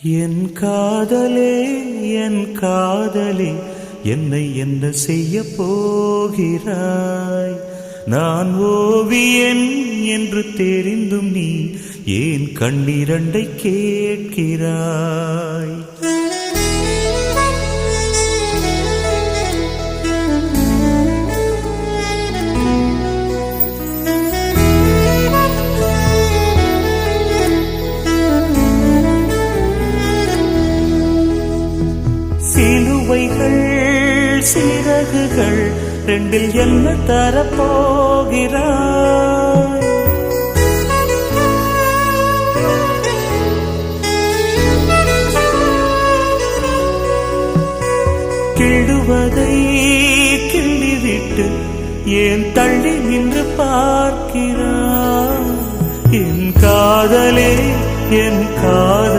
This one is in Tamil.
என் காதலே என் காதலே என்னை என்ன செய்ய போகிறாய்? நான் ஓவியன் என்று தெரிந்தும் நீ ஏன் கண்ணிரண்டை கேட்கிறாய்? சிலுவைகள் சிறகுகள் ரெண்டில் என்ன தரப்போகிறாய்? கிள்ளுவதை கிள்ளிவிட்டு ஏன் தள்ளி நின்று பார்க்கிறாய்? என் காதலே என் காதல்